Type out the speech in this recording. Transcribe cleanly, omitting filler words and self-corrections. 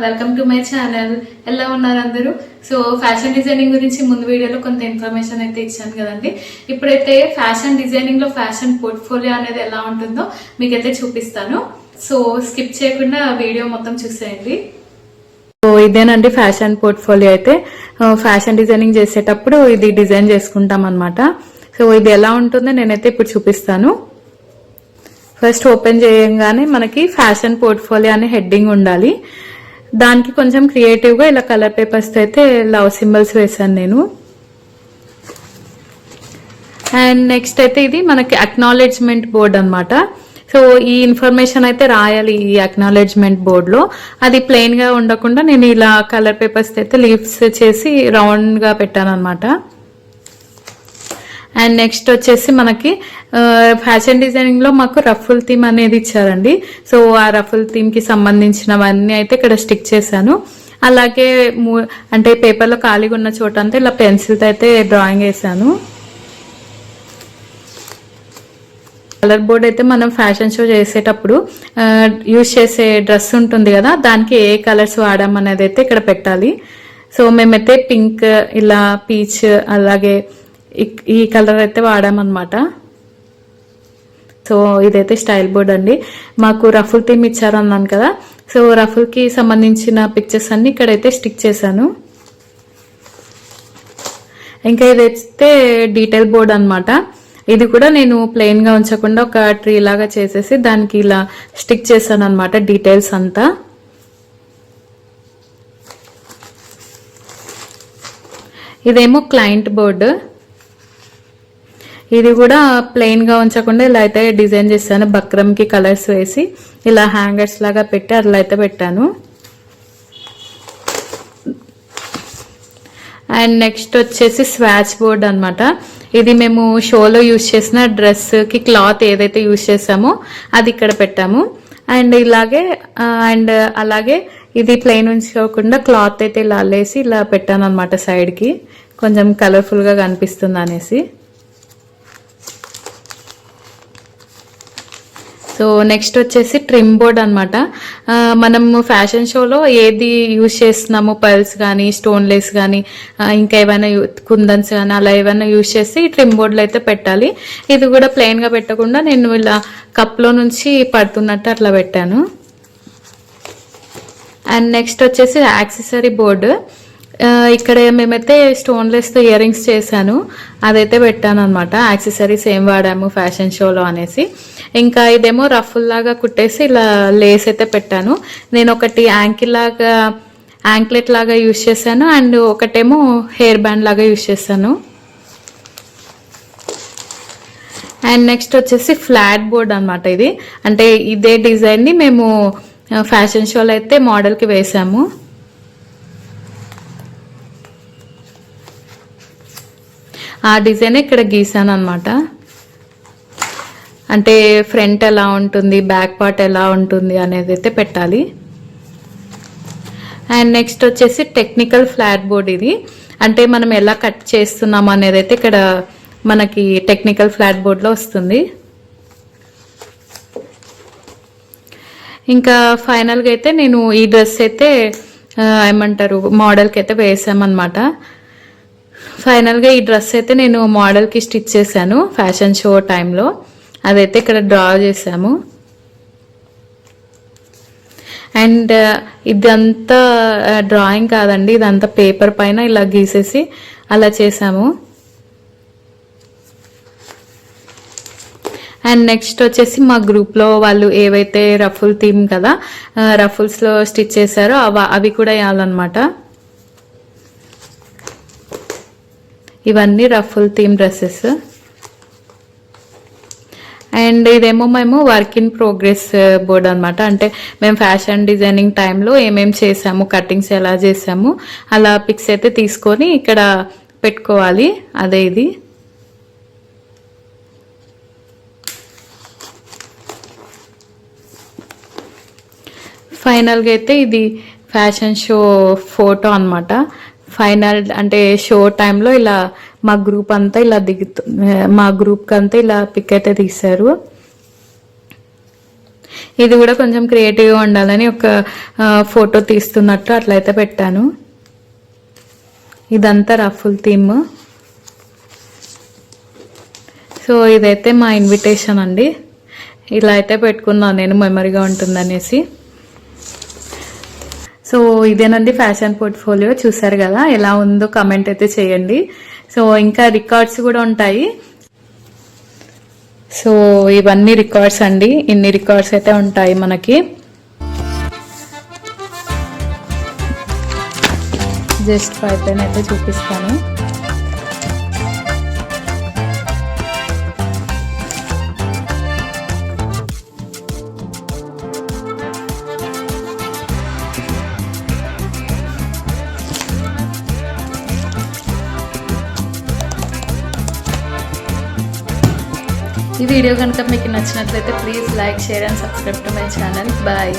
Welcome to my channel. ఎలా ఉన్నారు అందరూ? సో ఫ్యాషన్ డిజైనింగ్ గురించి ముందు వీడియోలో కొంత ఇన్ఫర్మేషన్ అయితే ఇచ్చాను కదండి. ఇప్పుడైతే ఫ్యాషన్ డిజైనింగ్ లో ఫ్యాషన్ పోర్ట్ఫోలియో అనేది ఎలా ఉంటుందో మీకైతే చూపిస్తాను. సో స్కిప్ చేయకుండా వీడియో మొత్తం చూసేయండి. సో ఇదేనండి ఫ్యాషన్ పోర్ట్ఫోలియో. అయితే ఫ్యాషన్ డిజైనింగ్ చేసేటప్పుడు ఇది డిజైన్ చేసుకుంటాం అనమాట. సో ఇది ఎలా ఉంటుందో నేనైతే ఇప్పుడు చూపిస్తాను. ఫస్ట్ ఓపెన్ చేయగానే మనకి ఫ్యాషన్ పోర్ట్ఫోలియో అనే హెడ్డింగ్ ఉండాలి. దానికి కొంచెం క్రియేటివ్ గా ఇలా కలర్ పేపర్స్ అయితే లవ్ సింబల్స్ వేసాను నేను. అండ్ నెక్స్ట్ అయితే ఇది మనకి అక్నాలెడ్జ్మెంట్ బోర్డ్ అనమాట. సో ఈ ఇన్ఫర్మేషన్ అయితే రాయాలి ఈ అక్నాలెడ్జ్మెంట్ బోర్డ్ లో. అది ప్లెయిన్ గా ఉండకుండా నేను ఇలా కలర్ పేపర్స్ అయితే లీవ్స్ చేసి రౌండ్ గా పెట్టాను అనమాట. అండ్ నెక్స్ట్ వచ్చేసి మనకి ఫ్యాషన్ డిజైనింగ్ లో మాకు రఫుల్ థీమ్ అనేది ఇచ్చారండి. సో ఆ రఫుల్ థీమ్ కి సంబంధించినవన్నీ అయితే ఇక్కడ స్టిక్ చేశాను. అలాగే అంటే పేపర్ లో ఖాళీగా ఉన్న చోట అంతా ఇలా పెన్సిల్ తో అయితే డ్రాయింగ్ వేసాను. కలర్ బోర్డ్ అయితే మనం ఫ్యాషన్ షో చేసేటప్పుడు యూజ్ చేసే డ్రెస్ ఉంటుంది కదా, దానికి ఏ కలర్స్ వాడామనేది అయితే ఇక్కడ పెట్టాలి. సో మేమైతే పింక్, ఇలా పీచ్, అలాగే ఈ కలర్ అయితే వాడామన్నమాట. సో ఇదైతే స్టైల్ బోర్డ్ అండి. మాకు రఫుల్ థీమ్ ఇచ్చారు అన్నాను కదా, సో రఫుల్ కి సంబంధించిన పిక్చర్స్ అన్ని ఇక్కడైతే స్టిక్ చేశాను. ఇంకా ఇదైతే డీటెయిల్ బోర్డ్ అనమాట. ఇది కూడా నేను ప్లెయిన్ గా ఉంచకుండా ఒక ట్రీ లాగా చేసేసి దానికి ఇలా స్టిక్ చేశాను అనమాట డీటెయిల్స్ అంతా. ఇదేమో క్లయింట్ బోర్డు. ఇది కూడా ప్లెయిన్ గా ఉంచకుండా ఇలా అయితే డిజైన్ చేశాను. బక్రమ్ కి కలర్స్ వేసి ఇలా హ్యాంగర్స్ లాగా పెట్టి అట్లా అయితే పెట్టాను. అండ్ నెక్స్ట్ వచ్చేసి స్వాచ్ బోర్డ్ అనమాట. ఇది మేము షోలో యూజ్ చేసిన డ్రెస్ కి క్లాత్ ఏదైతే యూజ్ చేసామో అది ఇక్కడ పెట్టాము. అండ్ అలాగే ఇది ప్లెయిన్ ఉంచుకోకుండా క్లాత్ అయితే ఇలా అల్లేసి ఇలా పెట్టాను అనమాట సైడ్ కి, కొంచెం కలర్ఫుల్ గా కనిపిస్తుంది అనేసి. సో నెక్స్ట్ వచ్చేసి ట్రిమ్ బోర్డ్ అనమాట. మనం ఫ్యాషన్ షోలో ఏది యూజ్ చేస్తున్నాము, పర్ల్స్ కానీ, స్టోన్ లేస్ కానీ, ఇంకా ఏమైనా కుందన్స్ కానీ అలా ఏమైనా యూజ్ చేసి ట్రిమ్ బోర్డులో అయితే పెట్టాలి. ఇది కూడా ప్లెయిన్ గా పెట్టకుండా నేను ఇలా కప్లో నుంచి పడుతున్నట్టు అట్లా పెట్టాను. అండ్ నెక్స్ట్ వచ్చేసి యాక్సెసరీ బోర్డు. ఇక్కడ మేమైతే స్టోన్ లెస్ తో ఇయర్ రింగ్స్ చేశాను, అదైతే పెట్టాను అనమాట. యాక్సెసరీస్ ఏం వాడాము ఫ్యాషన్ షోలో అనేసి. ఇంకా ఇదేమో రఫుల్ లాగా కుట్టేసి ఇలా లేస్ అయితే పెట్టాను. నేను ఒకటి యాంక్లెట్ లాగా యూజ్ చేశాను, అండ్ ఒకటేమో హెయిర్ బ్యాండ్ లాగా యూజ్ చేశాను. అండ్ నెక్స్ట్ వచ్చేసి ఫ్లాట్ బోర్డ్ అనమాట. ఇది అంటే ఇదే డిజైన్ ని మేము ఫ్యాషన్ షోలో అయితే మోడల్ కి వేసాము. ఆ డిజైన్ ఇక్కడ గీసాను అనమాట. అంటే ఫ్రంట్ ఎలా ఉంటుంది, బ్యాక్ పార్ట్ ఎలా ఉంటుంది అనేది అయితే పెట్టాలి. అండ్ నెక్స్ట్ వచ్చేసి టెక్నికల్ ఫ్లాట్ బోర్డ్. ఇది అంటే మనం ఎలా కట్ చేస్తున్నాం అనేది అయితే ఇక్కడ మనకి టెక్నికల్ ఫ్లాట్ బోర్డ్ లో వస్తుంది. ఇంకా ఫైనల్ గా అయితే నేను ఈ డ్రెస్ అయితే ఏమంటారు మోడల్ కి అయితే వేసామన్నమాట. ఫైనల్ గా ఈ డ్రెస్ అయితే నేను మోడల్ కి స్టిచ్ చేశాను ఫ్యాషన్ షో టైంలో. అదైతే ఇక్కడ డ్రా చేసాము. అండ్ ఇదంతా డ్రాయింగ్ కాదండి, ఇదంతా పేపర్ పైన ఇలా గీసేసి అలా చేసాము. అండ్ నెక్స్ట్ వచ్చేసి మా గ్రూప్ లో వాళ్ళు ఏవైతే రఫుల్ థీమ్ కదా, రఫుల్స్ లో స్టిచ్ చేశారో అవి కూడా వేయాలన్నమాట. ఇవన్నీ రఫుల్ థీమ్ డ్రెస్సెస్. అండ్ ఇదేమో మేము వర్క్ ఇన్ ప్రోగ్రెస్ బోర్డ్ అనమాట. అంటే మేము ఫ్యాషన్ డిజైనింగ్ టైంలో ఏమేమి చేసాము, కటింగ్స్ ఎలా చేసాము అలా పిక్స్ అయితే తీసుకొని ఇక్కడ పెట్టుకోవాలి. అదే ఇది. ఫైనల్గా అయితే ఇది ఫ్యాషన్ షో ఫోటో అనమాట. ఫైనల్ అంటే షో టైంలో ఇలా మా గ్రూప్ అంతా ఇలా మా గ్రూప్ కంతా ఇలా పిక్ అయితే తీశారు. ఇది కూడా కొంచెం క్రియేటివ్గా ఉండాలని ఒక ఫోటో తీస్తున్నట్టు అట్లయితే పెట్టాను. ఇదంతా రఫుల్ థీమ్. సో ఇదైతే మా ఇన్విటేషన్ అండి. ఇలా అయితే పెట్టుకున్నాను నేను, మెమరీగా ఉంటుందనేసి. సో ఇదేనండి ఫ్యాషన్ పోర్ట్ఫోలియో. చూసారు కదా ఎలా ఉందో కమెంట్ అయితే చేయండి. సో ఇంకా రికార్డ్స్ కూడా ఉంటాయి. సో ఇవన్నీ రికార్డ్స్ అండి. ఇన్ని రికార్డ్స్ అయితే ఉంటాయి మనకి. జస్ట్ పైన అయితే చూపిస్తాను. ఈ వీడియో కనుక మీకు నచ్చినట్లయితే please like, share and subscribe to my channel. Bye.